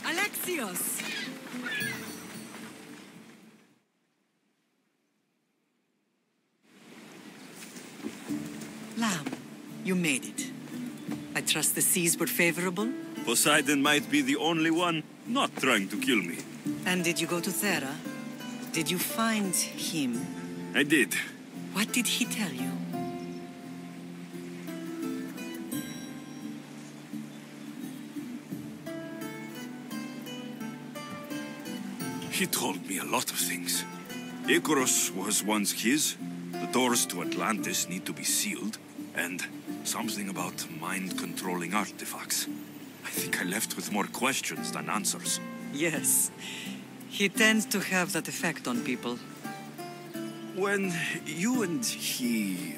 Alexios! Lamb, you made it. I trust the seas were favorable? Poseidon might be the only one not trying to kill me. And did you go to Thera? Did you find him? I did. What did he tell you? He told me a lot of things. Icarus was once his. The doors to Atlantis need to be sealed. And something about mind-controlling artifacts. I think I left with more questions than answers. Yes. He tends to have that effect on people. When you and he...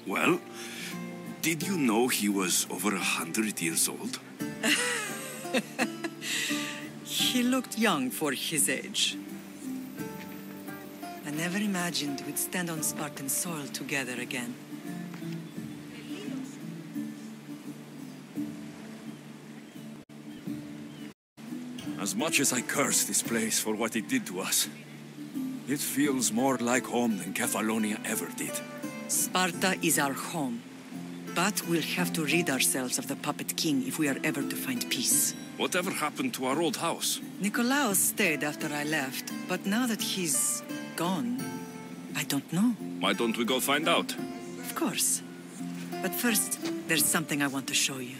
well, did you know he was over 100 years old? He looked young for his age. I never imagined we'd stand on Spartan soil together again. As much as I curse this place for what it did to us, it feels more like home than Kefalonia ever did. Sparta is our home. But we'll have to rid ourselves of the Puppet King if we are ever to find peace. Whatever happened to our old house? Nikolaos stayed after I left, but now that he's gone, I don't know. Why don't we go find out? Of course. But first, there's something I want to show you.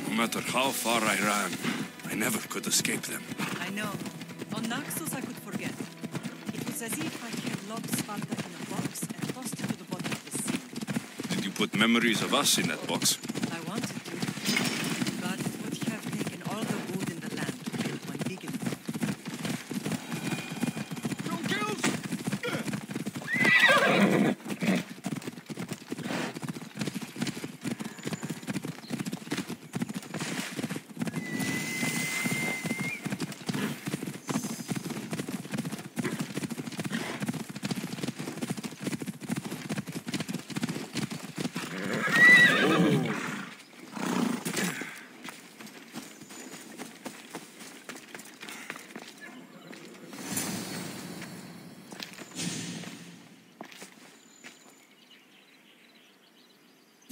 No matter how far I ran, I never could escape them. I know. On Naxos I could forget. It was as if I had locked Sparta in a box and tossed it to the bottom of the sea. Did you put memories of us in that box? I wanted to, but it would have taken all the wood in the land to build one big enough.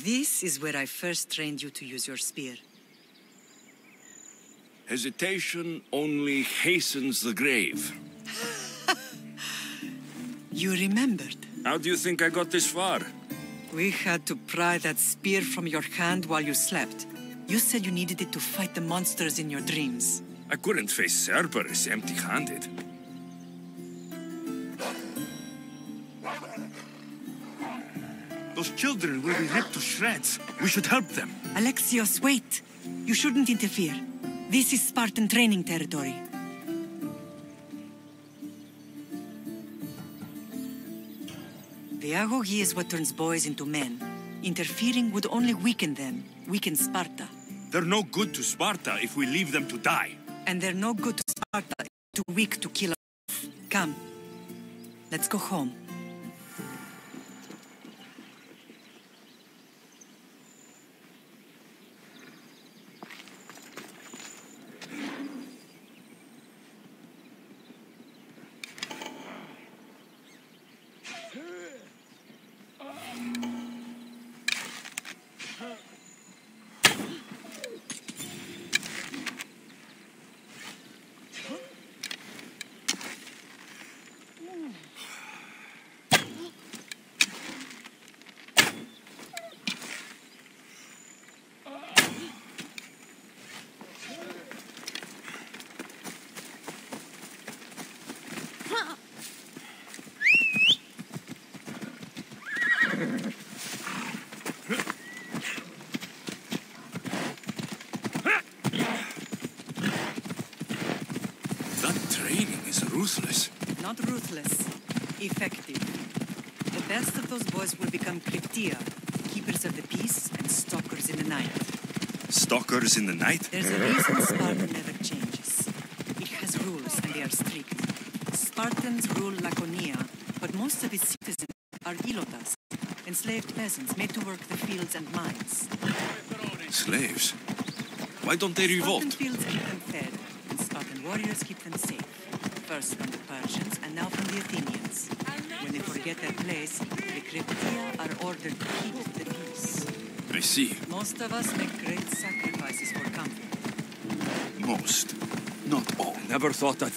This is where I first trained you to use your spear. Hesitation only hastens the grave. You remembered. How do you think I got this far? We had to pry that spear from your hand while you slept. You said you needed it to fight the monsters in your dreams. I couldn't face Cerberus empty-handed. Those children will be ripped to shreds. We should help them. Alexios, wait! You shouldn't interfere. This is Spartan training territory. The agogi is what turns boys into men. Interfering would only weaken them, weaken Sparta. They're no good to Sparta if we leave them to die. And they're no good to Sparta, too weak to kill a... Come, let's go home. ruthless. Not ruthless. Effective. The best of those boys will become Kryptia, keepers of the peace and stalkers in the night. Stalkers in the night? There's a reason Sparta never changes. It has rules and they are strict. Spartans rule Laconia, but most of its citizens are ilotas, enslaved peasants made to work the fields and mines. Slaves? Why don't they revolt? Spartan fields keep them fed, and Spartan warriors keep them safe. First from the Persians, and now from the Athenians. When they forget their place, the Kryptia are ordered to keep the peace. I see. Most of us make great sacrifices for comfort. Most. Not all. Never thought that...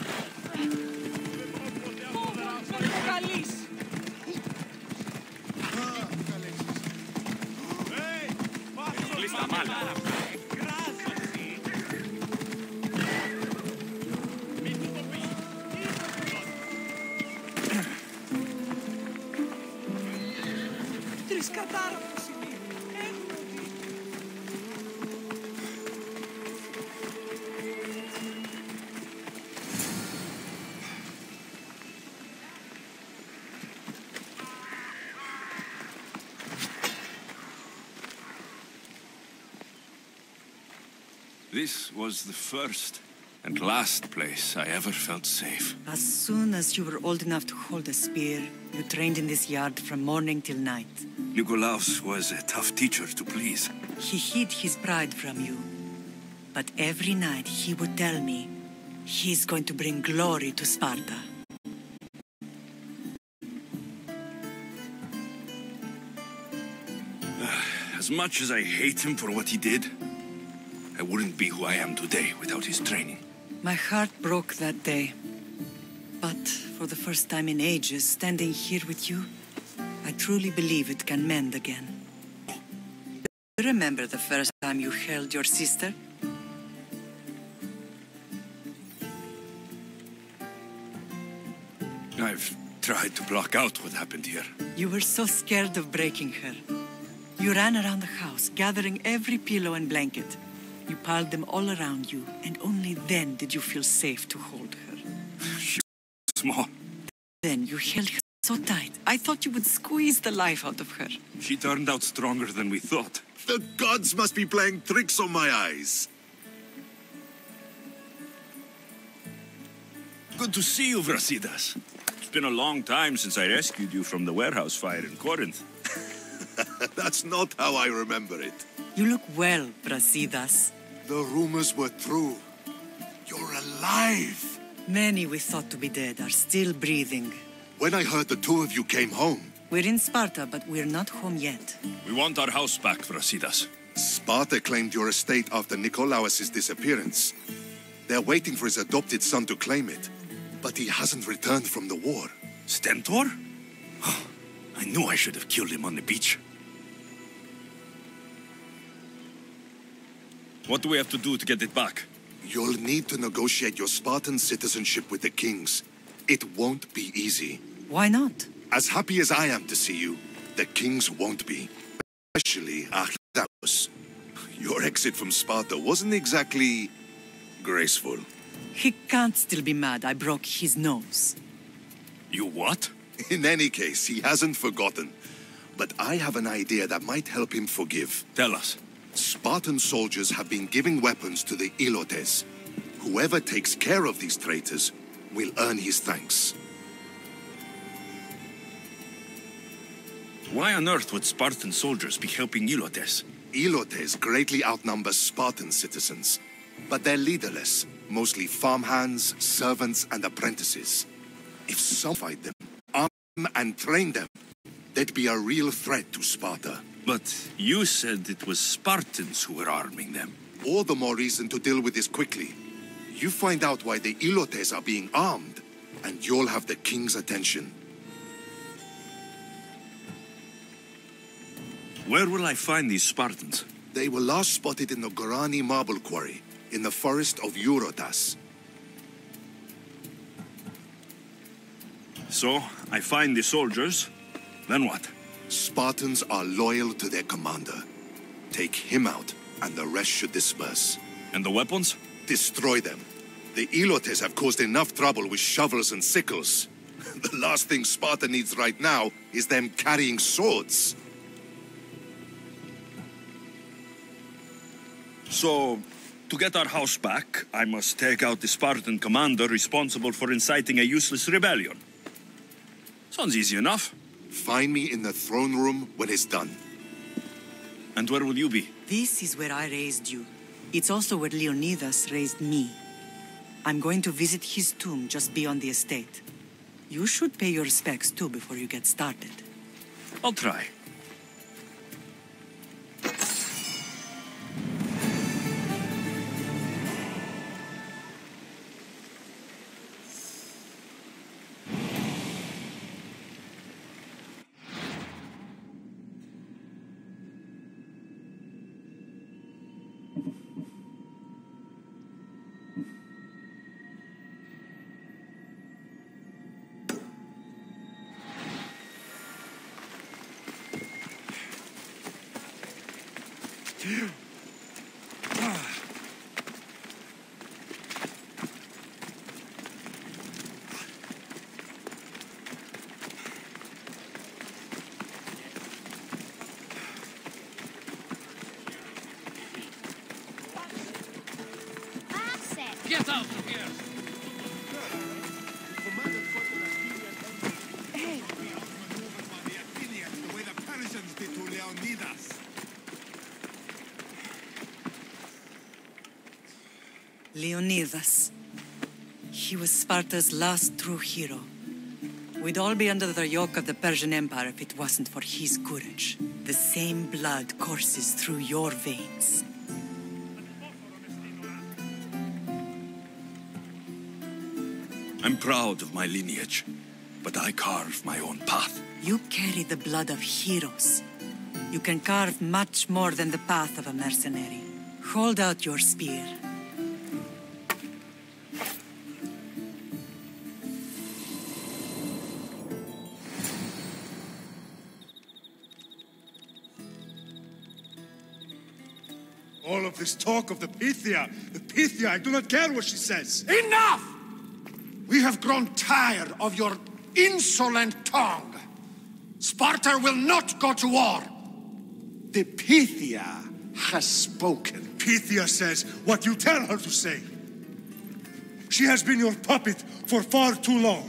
This was the first and last place I ever felt safe. As soon as you were old enough to hold a spear, you trained in this yard from morning till night. Nikolaos was a tough teacher to please. He hid his pride from you. But every night he would tell me, he's going to bring glory to Sparta. As much as I hate him for what he did, I wouldn't be who I am today without his training. My heart broke that day. But for the first time in ages, standing here with you, I truly believe it can mend again. Do you remember the first time you held your sister? I've tried to block out what happened here. You were so scared of breaking her. You ran around the house, gathering every pillow and blanket. You piled them all around you, and only then did you feel safe to hold her. She was small. Then you held her so tight, I thought you would squeeze the life out of her. She turned out stronger than we thought. The gods must be playing tricks on my eyes. Good to see you, Brasidas. It's been a long time since I rescued you from the warehouse fire in Corinth. That's not how I remember it. You look well, Brasidas. The rumors were true. You're alive. Many we thought to be dead are still breathing. When I heard the two of you came home, We're in Sparta, but we're not home yet. We want our house back, Brasidas. Sparta claimed your estate after Nikolaos' disappearance. They're waiting for his adopted son to claim it, but he hasn't returned from the war. Stentor? I knew I should have killed him on the beach. What do we have to do to get it back? You'll need to negotiate your Spartan citizenship with the kings. It won't be easy. Why not? As happy as I am to see you, the kings won't be. Especially Archelaus. Your exit from Sparta wasn't exactly graceful. He can't still be mad I broke his nose. You what? In any case, he hasn't forgotten. But I have an idea that might help him forgive. Tell us. Spartan soldiers have been giving weapons to the Ilotes. Whoever takes care of these traitors will earn his thanks. Why on earth would Spartan soldiers be helping Ilotes? Ilotes greatly outnumber Spartan citizens, but they're leaderless, mostly farmhands, servants, and apprentices. If some fight them, arm and train them, they'd be a real threat to Sparta. But you said it was Spartans who were arming them. All the more reason to deal with this quickly. You find out why the Ilotes are being armed, and you'll have the king's attention. Where will I find these Spartans? They were last spotted in the Gorani marble quarry, in the forest of Eurotas. So, I find the soldiers, then what? Spartans are loyal to their commander. Take him out, and the rest should disperse. And the weapons? Destroy them. The Elotes have caused enough trouble with shovels and sickles. The last thing Sparta needs right now is them carrying swords. So, to get our house back, I must take out the Spartan commander responsible for inciting a useless rebellion. Sounds easy enough. Find me in the throne room when it's done. And where will you be? This is where I raised you. It's also where Leonidas raised me. I'm going to visit his tomb just beyond the estate. You should pay your respects too before you get started. I'll try. Get out of here! Hey! The way the Persians did to Leonidas. Leonidas. He was Sparta's last true hero. We'd all be under the yoke of the Persian Empire if it wasn't for his courage. The same blood courses through your veins. I'm proud of my lineage, but I carve my own path. You carry the blood of heroes. You can carve much more than the path of a mercenary. Hold out your spear. All of this talk of the Pythia, I do not care what she says. Enough! We have grown tired of your insolent tongue. Sparta will not go to war. The Pythia has spoken. Pythia says what you tell her to say. She has been your puppet for far too long.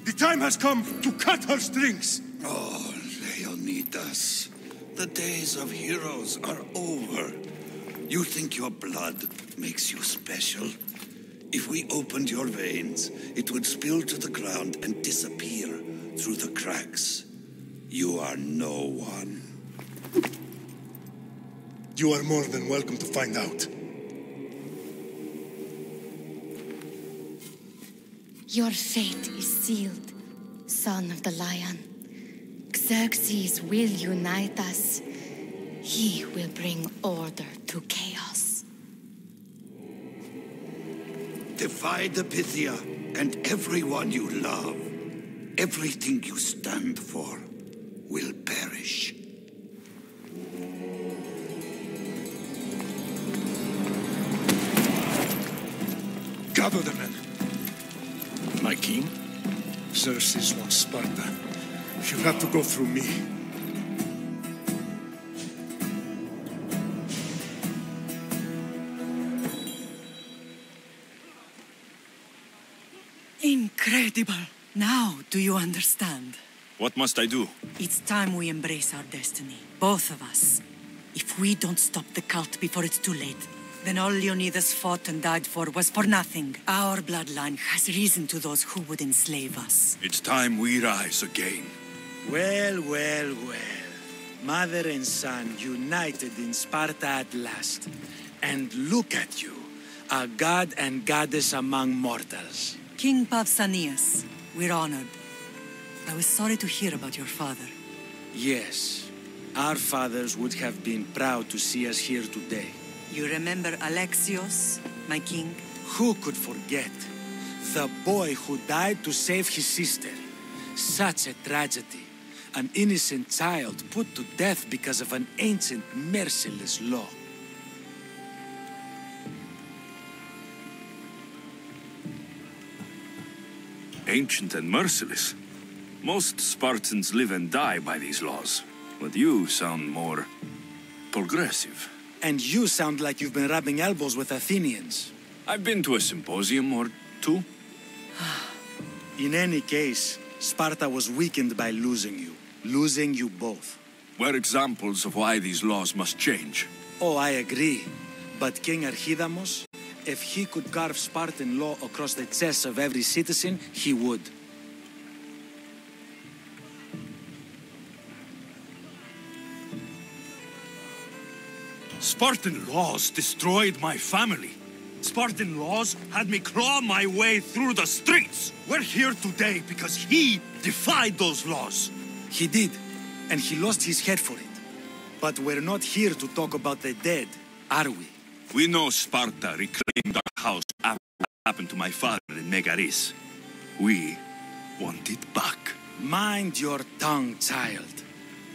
The time has come to cut her strings. Oh, Leonidas, the days of heroes are over. You think your blood makes you special? If we opened your veins, it would spill to the ground and disappear through the cracks. You are no one. You are more than welcome to find out. Your fate is sealed, son of the lion. Xerxes will unite us. He will bring order to chaos. Defy the Pythia and everyone you love. Everything you stand for will perish. Gather the men. My king? Xerxes wants Sparta. You'll have to go through me. Incredible! Now, do you understand? What must I do? It's time we embrace our destiny, both of us. If we don't stop the cult before it's too late, then all Leonidas fought and died for was for nothing. Our bloodline has reason to those who would enslave us. It's time we rise again. Well, well, well. Mother and son united in Sparta at last. And look at you, a god and goddess among mortals. King Pausanias, we're honored. I was sorry to hear about your father. Yes, our fathers would have been proud to see us here today. You remember Alexios, my king? Who could forget? The boy who died to save his sister. Such a tragedy. An innocent child put to death because of an ancient, merciless law. ancient and merciless. Most Spartans live and die by these laws, but you sound more progressive. And you sound like you've been rubbing elbows with Athenians. I've been to a symposium or two. In any case, Sparta was weakened by losing you both. We're examples of why these laws must change. Oh, I agree. But King Archidamos, if he could carve Spartan law across the chests of every citizen, he would. Spartan laws destroyed my family. Spartan laws had me claw my way through the streets. We're here today because he defied those laws. He did, and he lost his head for it. But we're not here to talk about the dead, are we? We know Sparta reclaimed our house after what happened to my father in Megaris. We want it back. Mind your tongue, child.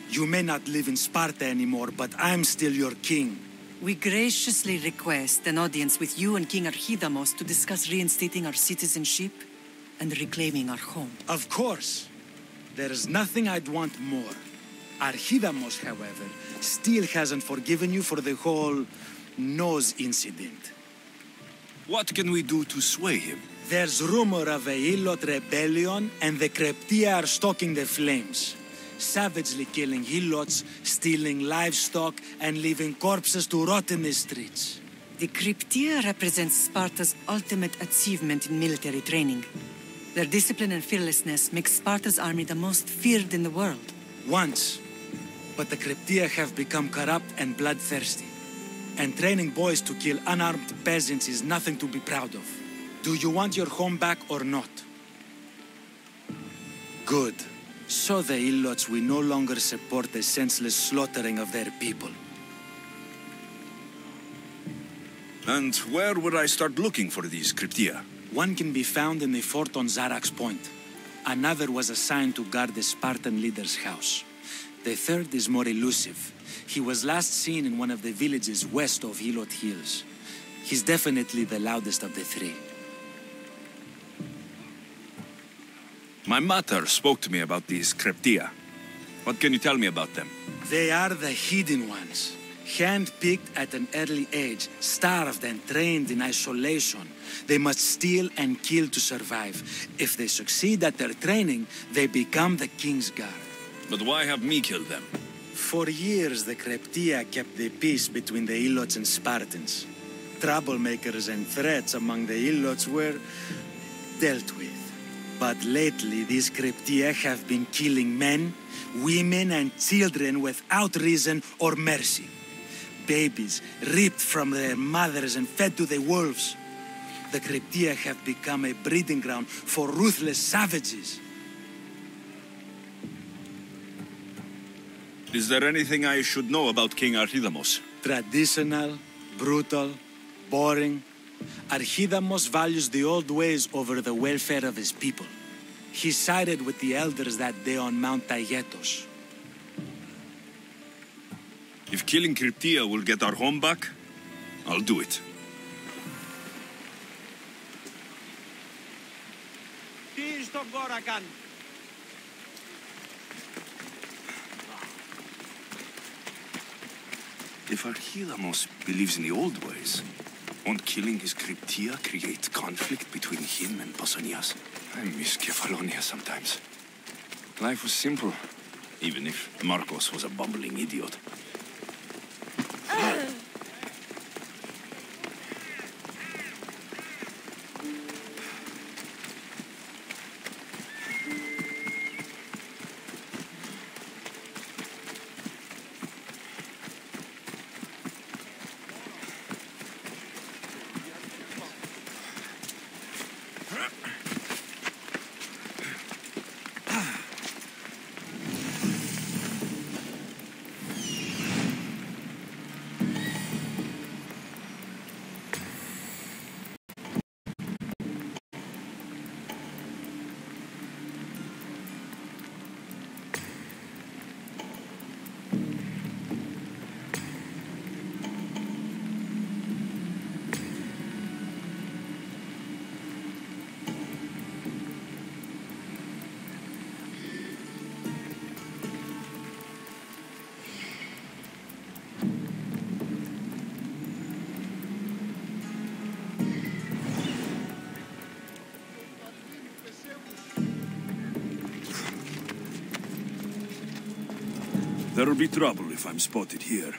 You may not live in Sparta anymore, but I'm still your king. We graciously request an audience with you and King Archidamos to discuss reinstating our citizenship and reclaiming our home. Of course. There's nothing I'd want more. Archidamos, however, still hasn't forgiven you for the whole nose incident. What can we do to sway him? There's rumor of a Hilot rebellion, and the Kreptia are stoking the flames. Savagely killing Hilots, stealing livestock, and leaving corpses to rot in the streets. The Kryptia represents Sparta's ultimate achievement in military training. Their discipline and fearlessness make Sparta's army the most feared in the world. Once. But the Kryptia have become corrupt and bloodthirsty. And training boys to kill unarmed peasants is nothing to be proud of. Do you want your home back or not? Good. So the Ilots will no longer support the senseless slaughtering of their people. And where would I start looking for these Kryptia? One can be found in the fort on Zarax Point. Another was assigned to guard the Spartan leader's house. The third is more elusive. He was last seen in one of the villages west of Hilot Hills. He's definitely the loudest of the three. My mater spoke to me about these Kryptia. What can you tell me about them? They are the hidden ones. Hand-picked at an early age, starved and trained in isolation. They must steal and kill to survive. If they succeed at their training, they become the king's guard. But why have me killed them? For years, the Kryptia kept the peace between the Ilots and Spartans. Troublemakers and threats among the Ilots were dealt with. But lately, these Kryptia have been killing men, women, and children without reason or mercy. Babies ripped from their mothers and fed to the wolves. The Kryptia have become a breeding ground for ruthless savages. Is there anything I should know about King Archidamos? Traditional, brutal, boring. Archidamos values the old ways over the welfare of his people. He sided with the elders that day on Mount Taygetos. If killing Kryptia will get our home back, I'll do it. If Archidamos believes in the old ways, won't killing his Kryptia create conflict between him and Pausanias? I miss Kefalonia sometimes. Life was simple, even if Marcos was a bumbling idiot. There'll be trouble if I'm spotted here.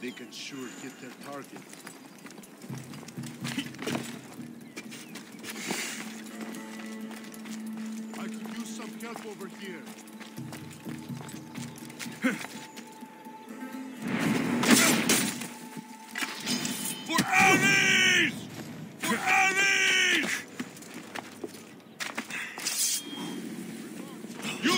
They can sure hit their target. I could use some help over here. For enemies! For enemies! You!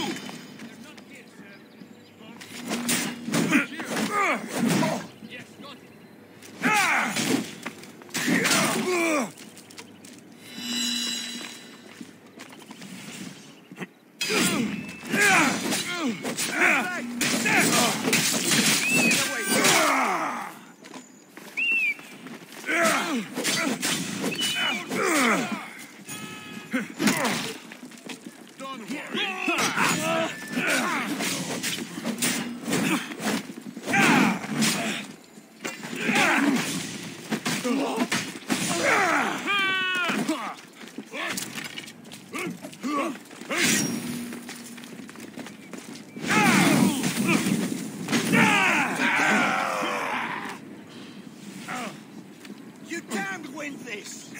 You can't win this!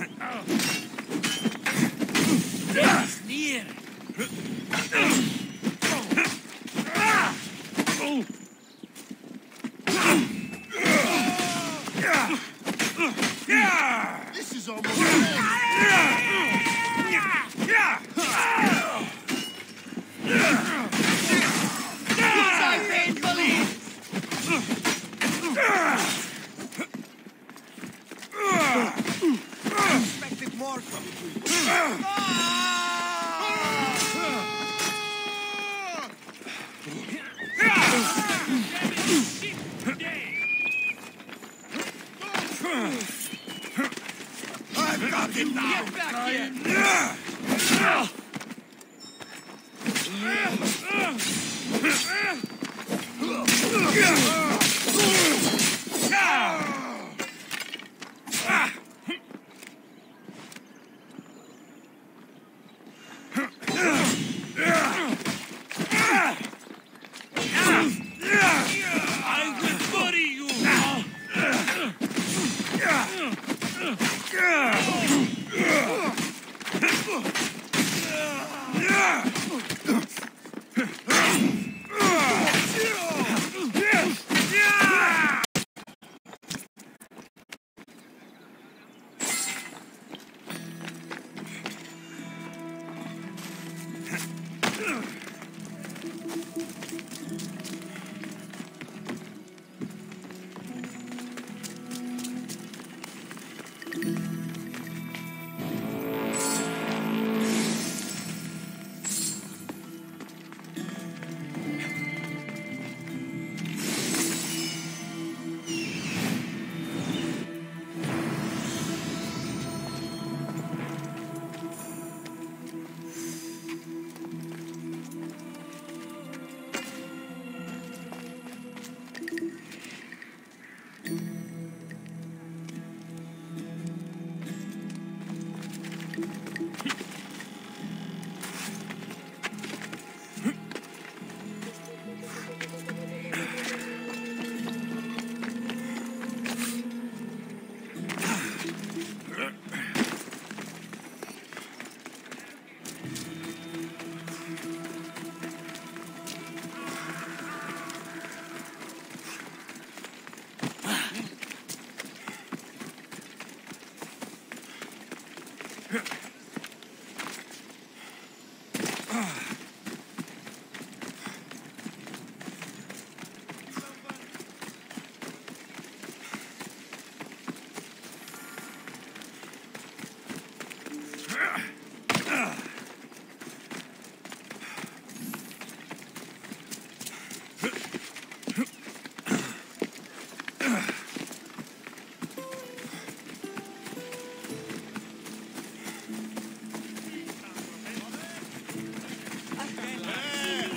Near! This is almost Expected more from you. I've got him now! Get back here!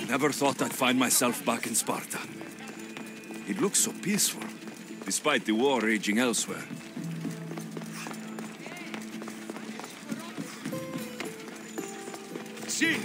Never thought I'd find myself back in Sparta. It looks so peaceful, despite the war raging elsewhere. Sì!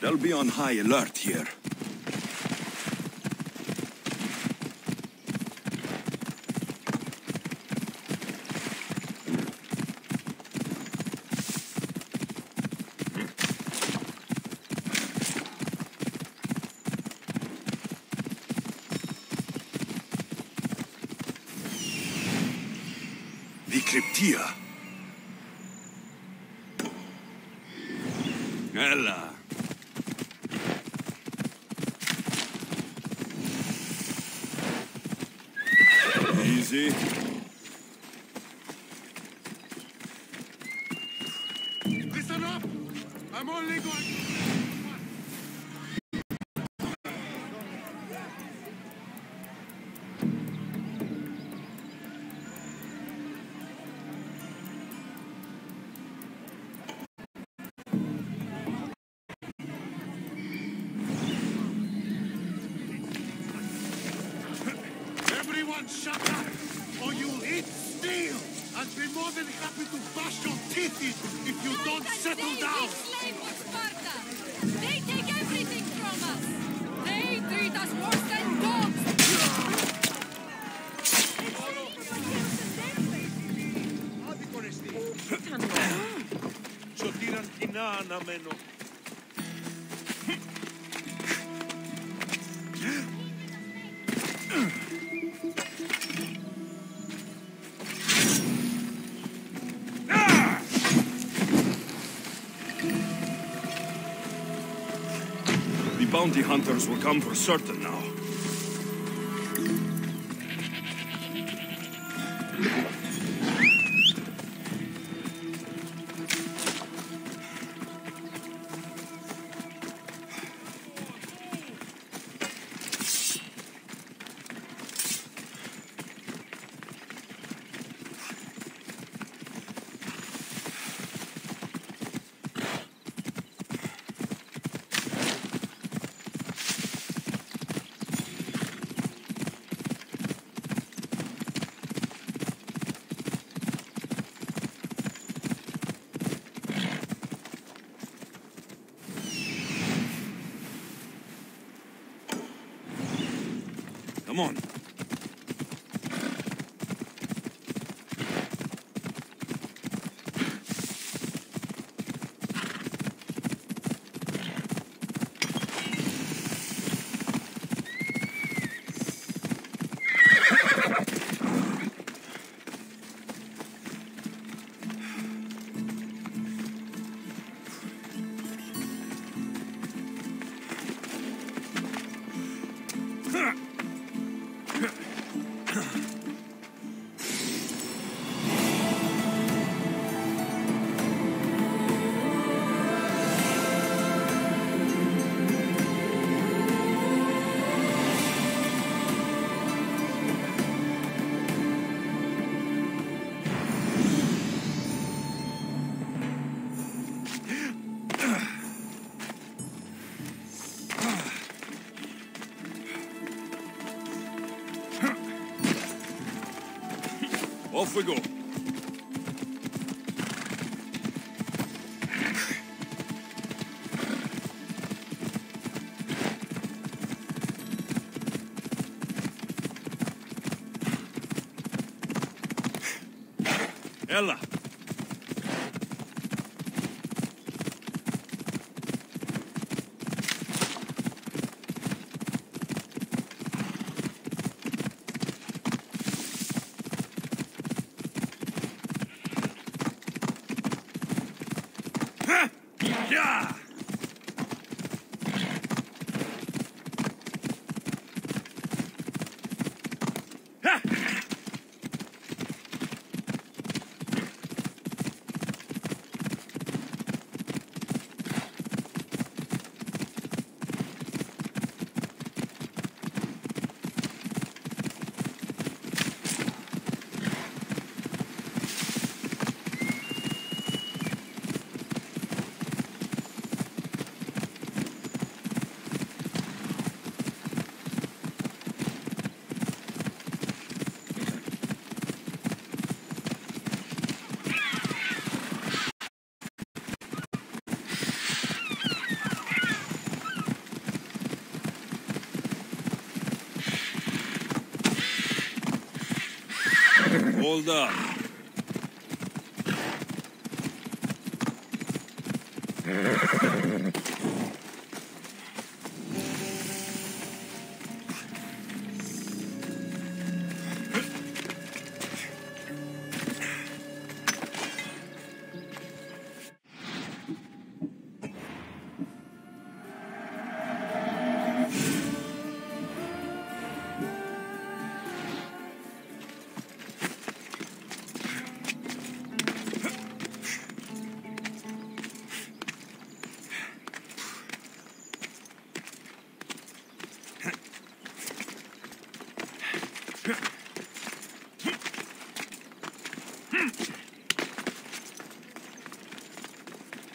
They'll be on high alert here. The Cryptia. Ella. Easy. Listen up! I'm only going... Everyone shut up, or you'll eat steel! I'd be more than happy to bash your teeth in if you don't settle down! Slave of Sparta! They take everything from us! They treat us worse than dogs! Σωτήραν κοινά αναμένω. The bounty hunters will come for certain now. Come on. Off we go. Ella. Yeah! Hold up.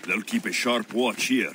They'll keep a sharp watch here.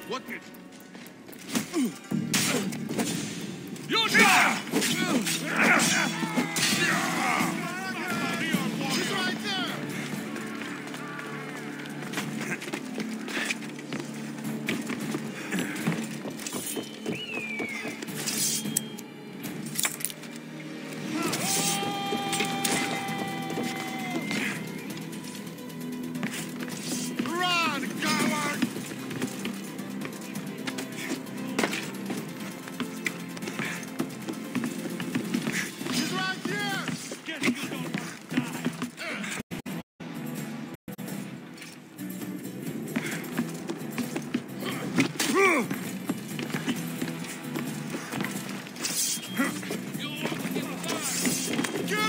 What is... You die! He's right there! Run, coward! He's right here! Get you don't want to die! Kill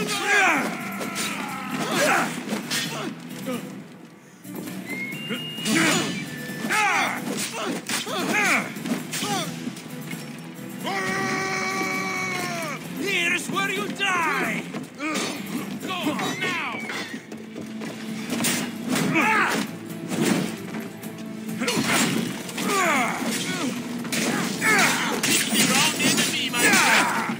Here's where you die! Go now! Pick the wrong enemy, my friend!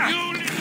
You little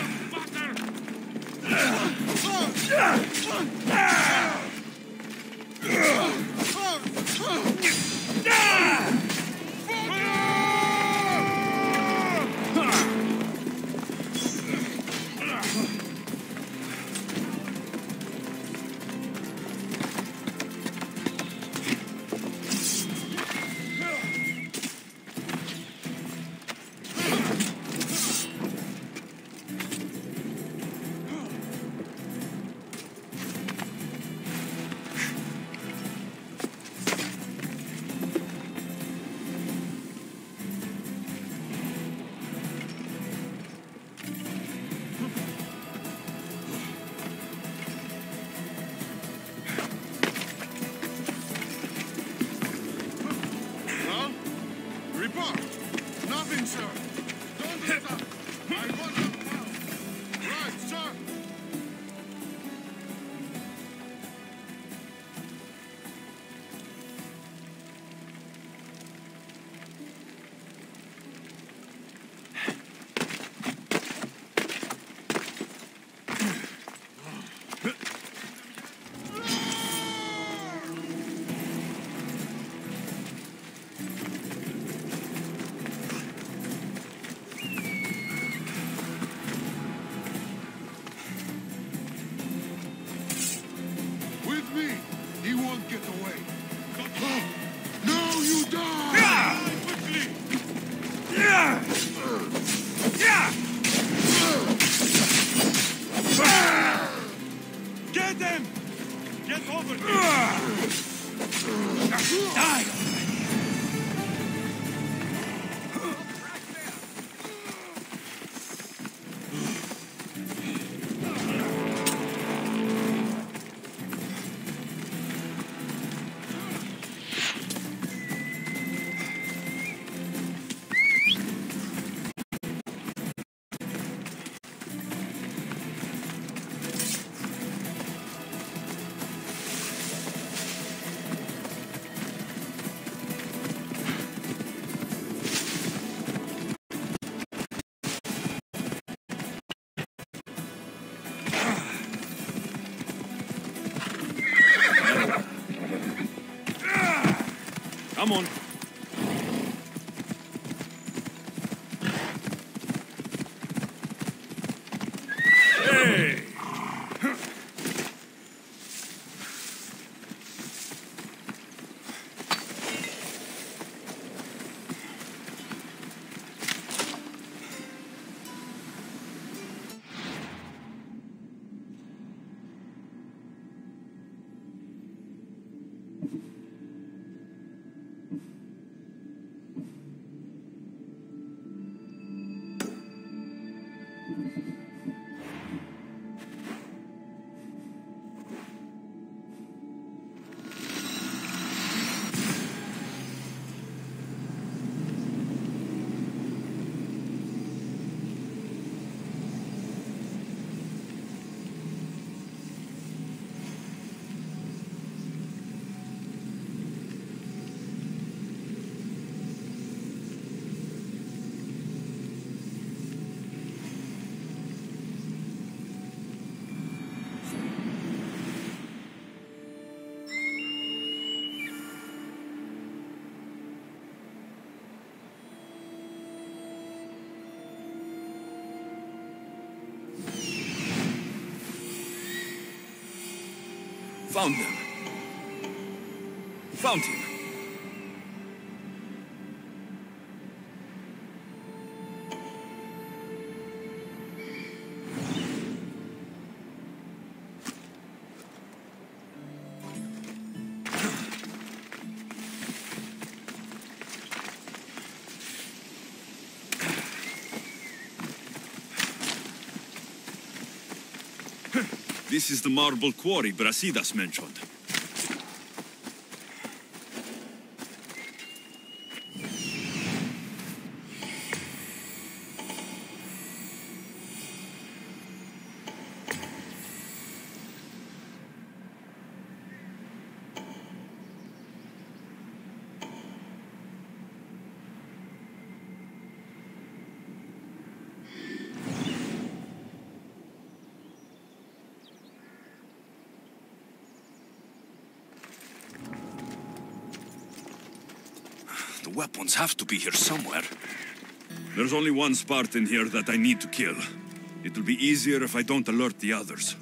Well, report. Nothing, sir. Don't let up. I want them now. Right, sir. With me, he won't get away. No, you die! Die quickly! Get them! Get over here! Die! Come on. Hey! Found them. Found him. This is the marble quarry Brasidas mentioned. The weapons have to be here somewhere. There's only one Spartan here that I need to kill. It'll be easier if I don't alert the others.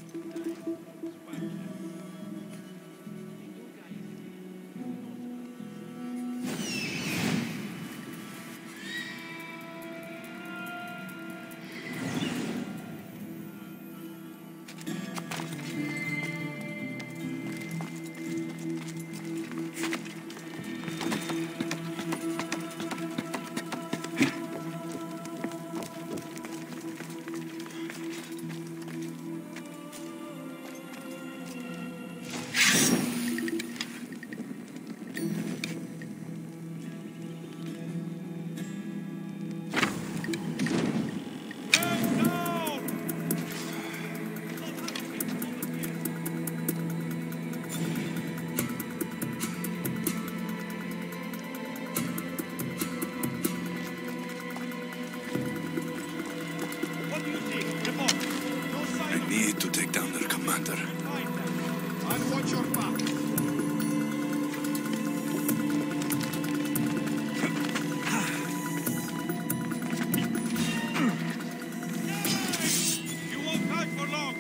Need to take down their commander. I'll watch your back. You won't hide for long.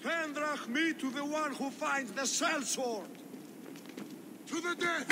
10 drachmi to the one who finds the cell sword. To the death!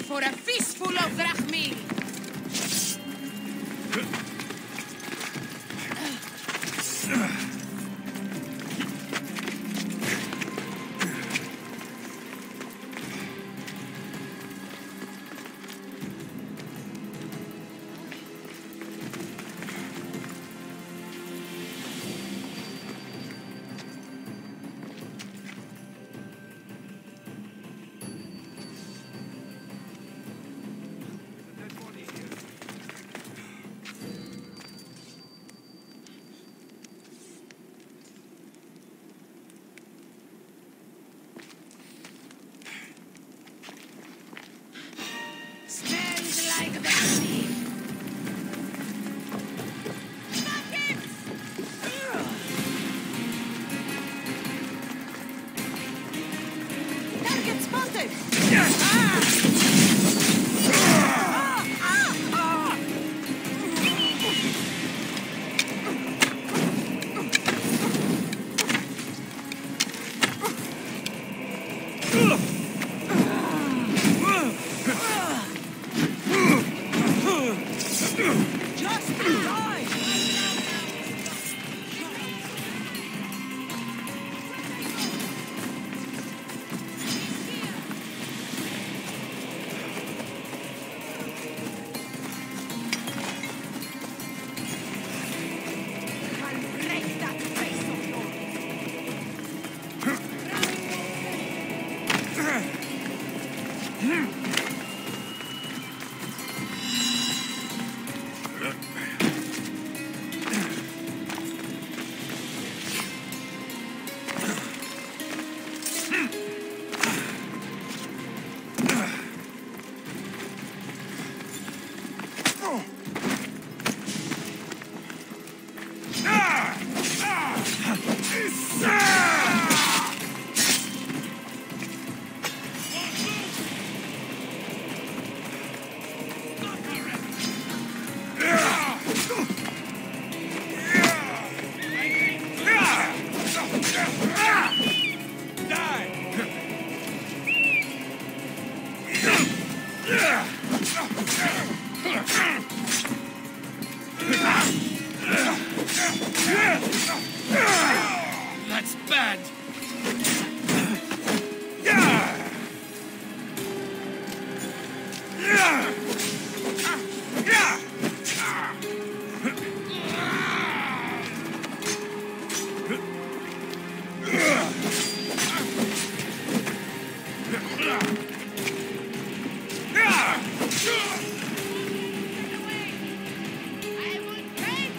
For a fistful of drachmi! bad! Yeah! Yeah! Yeah! I will break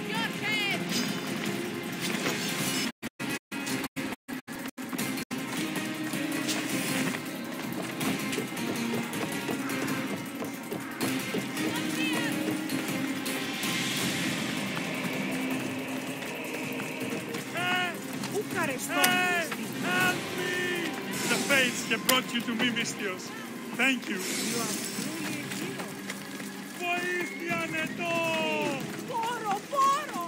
your head! Hey! Help me! The fates have brought you to me, Mistios. Thank you. Βοήθεια το! Poro, poro!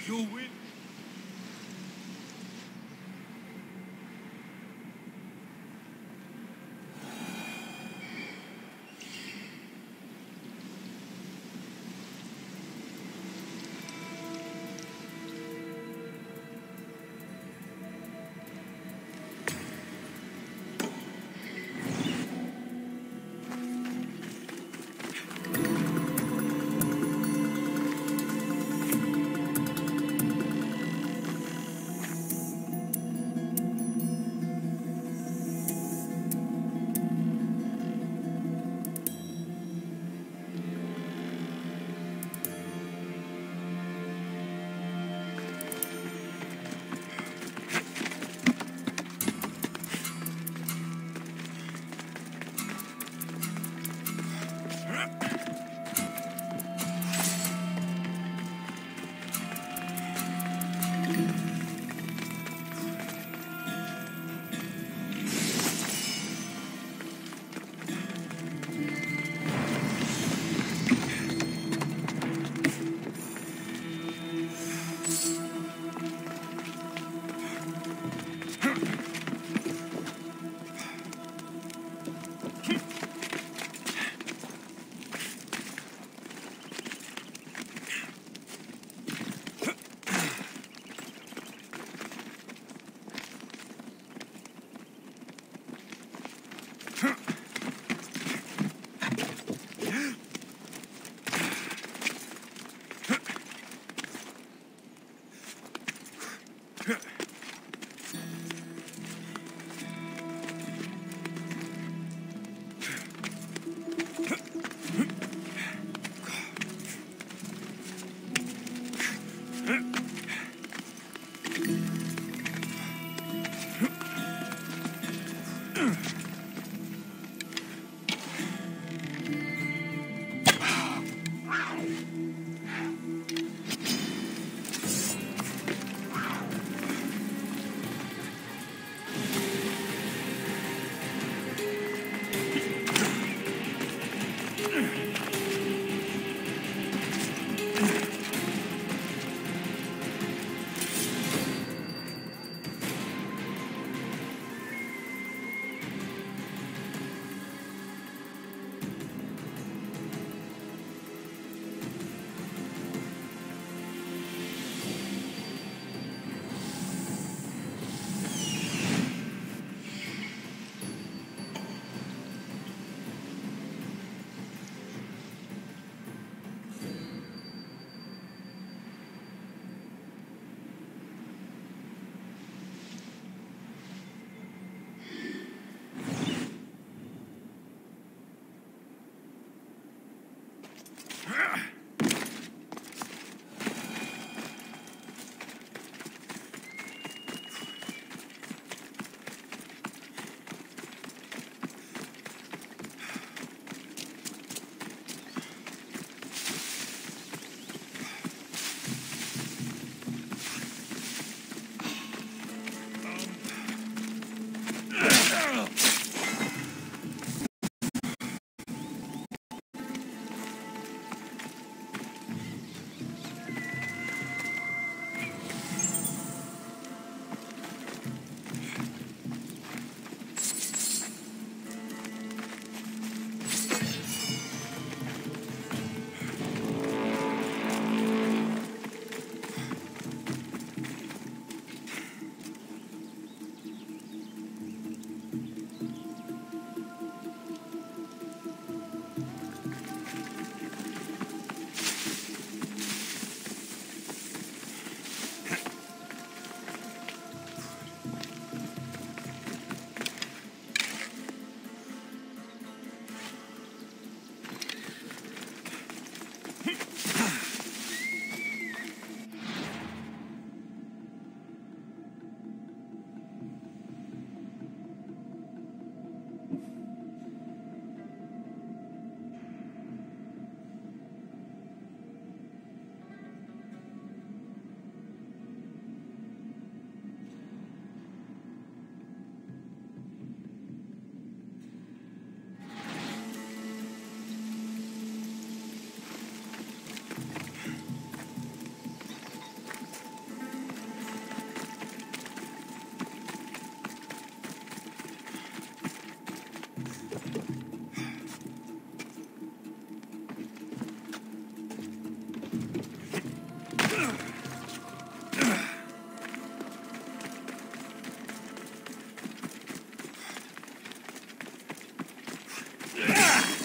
You win.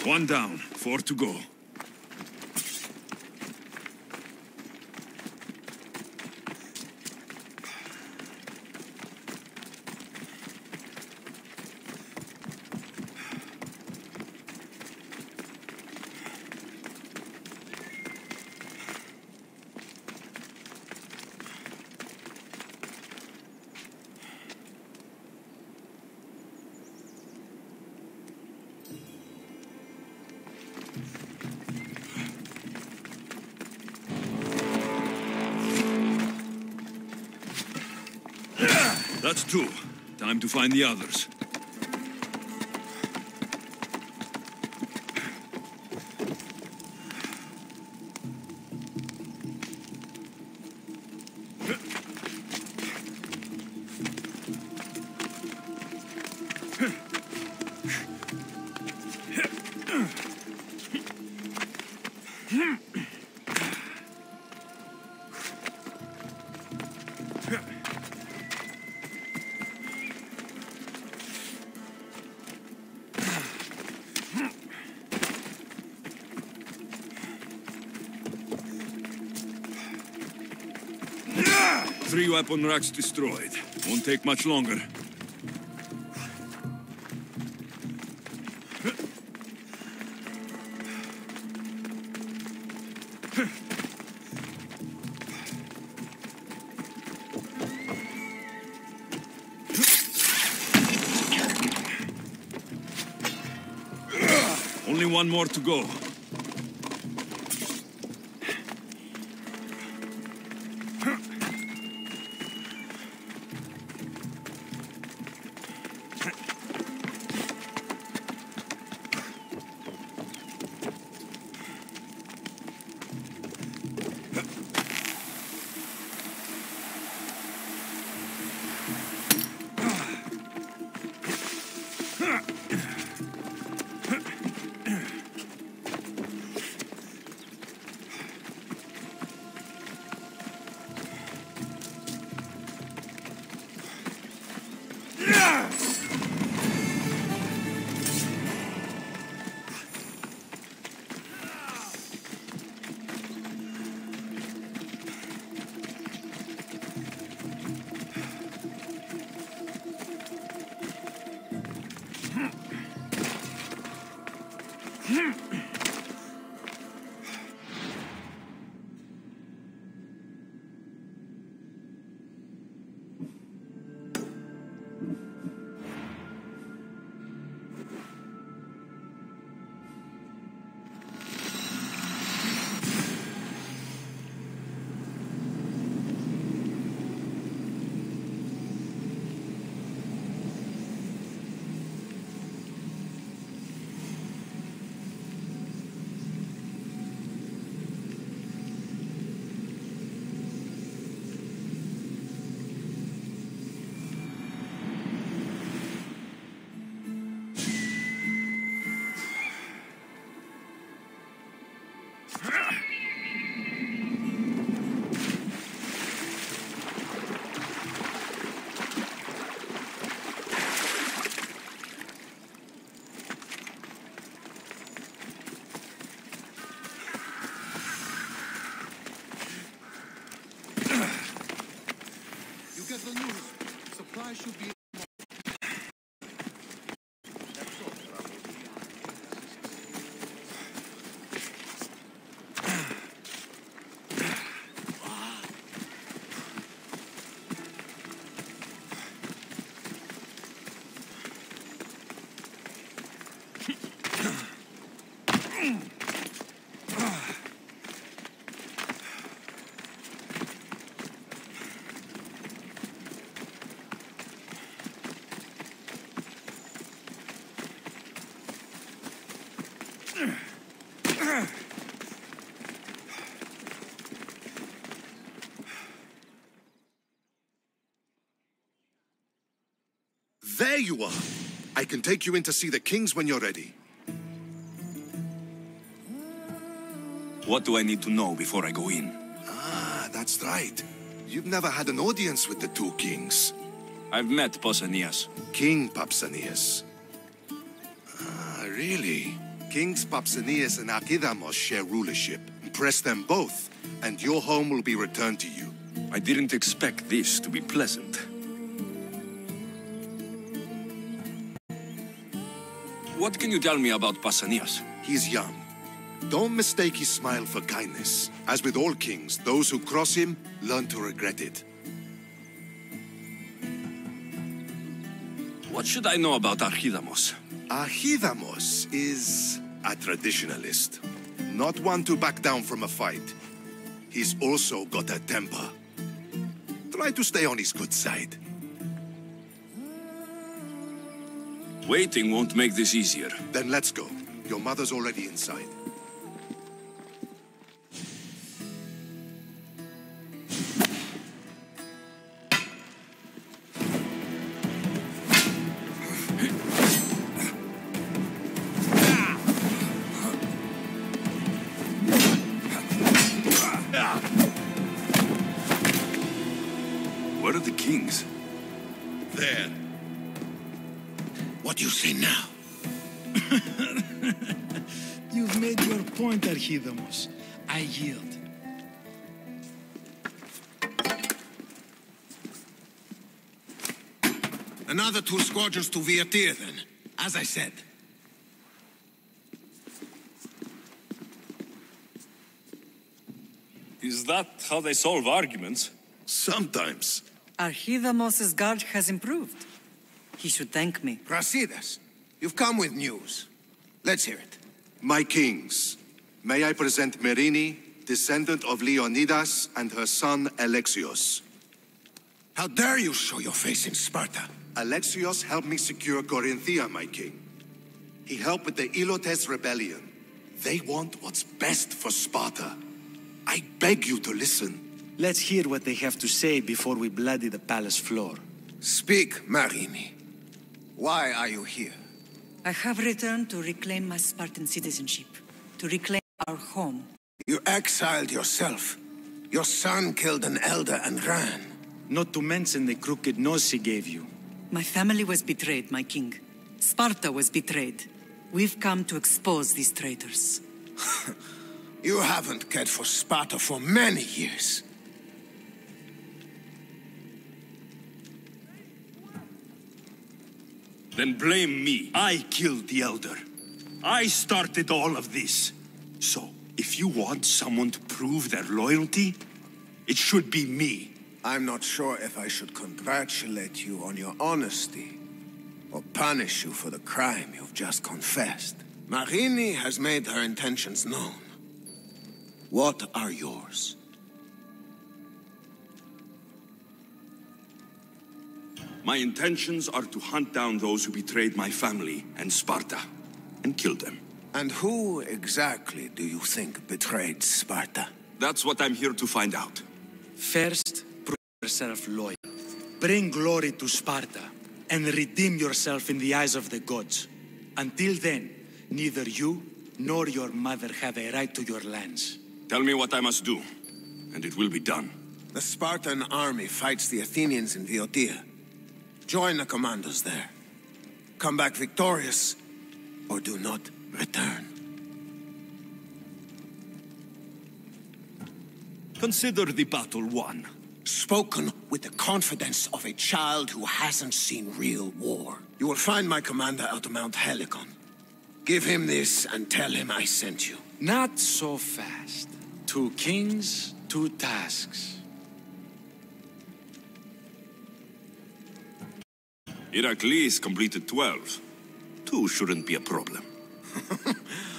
One down, 4 to go. That's 2. Time to find the others. Three weapon racks destroyed. Won't take much longer. Only one more to go. Get the news. Supply should be... There you are! I can take you in to see the kings when you're ready. What do I need to know before I go in? Ah, that's right. You've never had an audience with the two kings. I've met Pausanias. King Pausanias. Ah, really? Kings Pausanias and Archidamos share rulership. Impress them both, and your home will be returned to you. I didn't expect this to be pleasant. What can you tell me about Pausanias? He's young. Don't mistake his smile for kindness. As with all kings, those who cross him learn to regret it. What should I know about Archidamos? Archidamos is a traditionalist. Not one to back down from a fight. He's also got a temper. Try to stay on his good side. Waiting won't make this easier. Then let's go. Your mother's already inside. Where are the kings? There. What do you say now? You've made your point, Archidamos. I yield. Another 2 squadrons to Viatir, then. As I said. Is that how they solve arguments? Sometimes. Archidamos's guard has improved. He should thank me. Brasidas, you've come with news. Let's hear it. My kings, may I present Merini, descendant of Leonidas, and her son Alexios. How dare you show your face in Sparta? Alexios helped me secure Corinthia, my king. He helped with the Ilotes rebellion. They want what's best for Sparta. I beg you to listen. Let's hear what they have to say before we bloody the palace floor. Speak, Marini. Why are you here? I have returned to reclaim my Spartan citizenship, to reclaim our home. You exiled yourself. Your son killed an elder and ran. Not to mention the crooked nose he gave you. My family was betrayed, my king. Sparta was betrayed. We've come to expose these traitors. You haven't cared for Sparta for many years. Then blame me. I killed the Elder. I started all of this. So, if you want someone to prove their loyalty, it should be me. I'm not sure if I should congratulate you on your honesty, or punish you for the crime you've just confessed. Marini has made her intentions known. What are yours? My intentions are to hunt down those who betrayed my family and Sparta, and kill them. And who exactly do you think betrayed Sparta? That's what I'm here to find out. First, prove yourself loyal. Bring glory to Sparta, and redeem yourself in the eyes of the gods. Until then, neither you nor your mother have a right to your lands. Tell me what I must do, and it will be done. The Spartan army fights the Athenians in Viotia. Join the commandos there. Come back victorious, or do not return. Consider the battle won. Spoken with the confidence of a child who hasn't seen real war. You will find my commander out of Mount Helicon. Give him this and tell him I sent you. Not so fast. 2 kings, 2 tasks. Heracles completed 12. 2 shouldn't be a problem.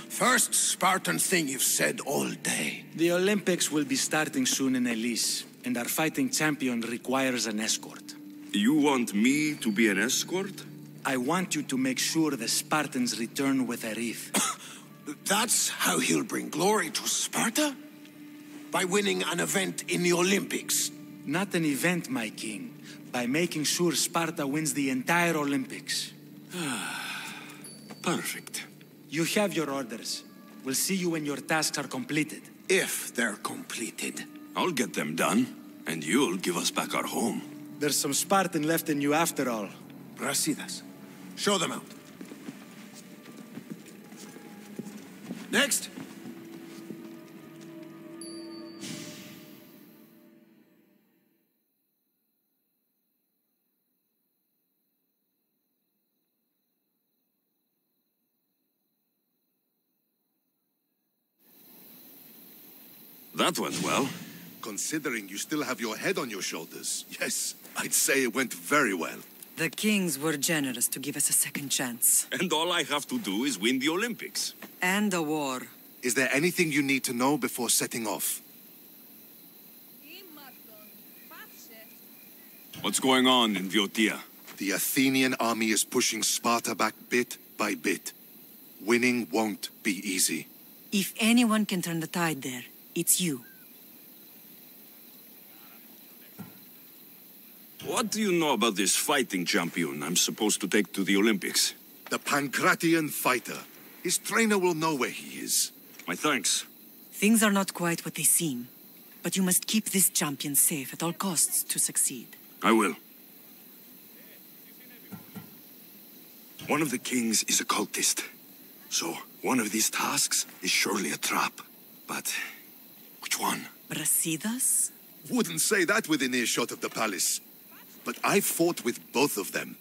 First Spartan thing you've said all day. The Olympics will be starting soon in Elise, and our fighting champion requires an escort. You want me to be an escort? I want you to make sure the Spartans return with a wreath. That's how he'll bring glory to Sparta? By winning an event in the Olympics? Not an event, my king. By making sure Sparta wins the entire Olympics. Perfect. You have your orders. We'll see you when your tasks are completed. If they're completed. I'll get them done, and you'll give us back our home. There's some Spartan left in you after all. Brasidas. Show them out. Next. That went well. Considering you still have your head on your shoulders, yes, I'd say it went very well. The kings were generous to give us a second chance. And all I have to do is win the Olympics. And a war. Is there anything you need to know before setting off? What's going on in Viotia? The Athenian army is pushing Sparta back bit by bit. Winning won't be easy. If anyone can turn the tide there, it's you. What do you know about this fighting champion I'm supposed to take to the Olympics? The Pancratian fighter. His trainer will know where he is. My thanks. Things are not quite what they seem, but you must keep this champion safe at all costs to succeed. I will. One of the kings is a cultist. So, one of these tasks is surely a trap. But, which one? Brasidas? Wouldn't say that within earshot of the palace. But I fought with both of them.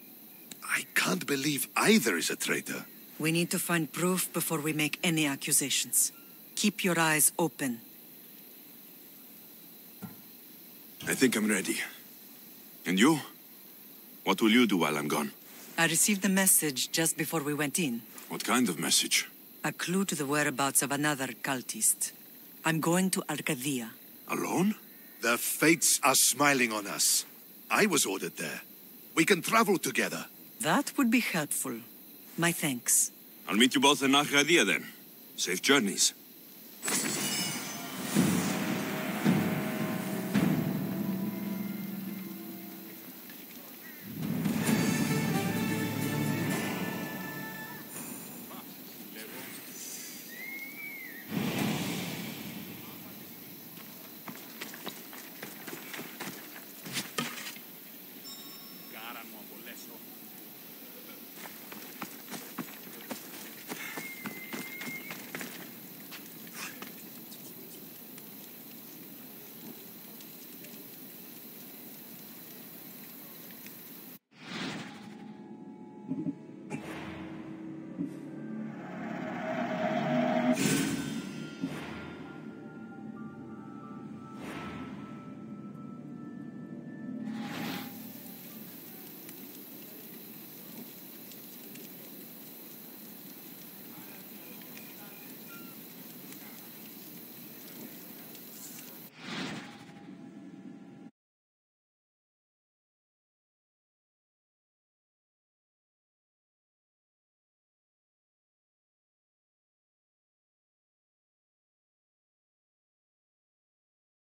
I can't believe either is a traitor. We need to find proof before we make any accusations. Keep your eyes open. I think I'm ready. And you? What will you do while I'm gone? I received a message just before we went in. What kind of message? A clue to the whereabouts of another cultist. I'm going to Arcadia. Alone? The fates are smiling on us. I was ordered there. We can travel together. That would be helpful. My thanks. I'll meet you both in Arcadia then. Safe journeys.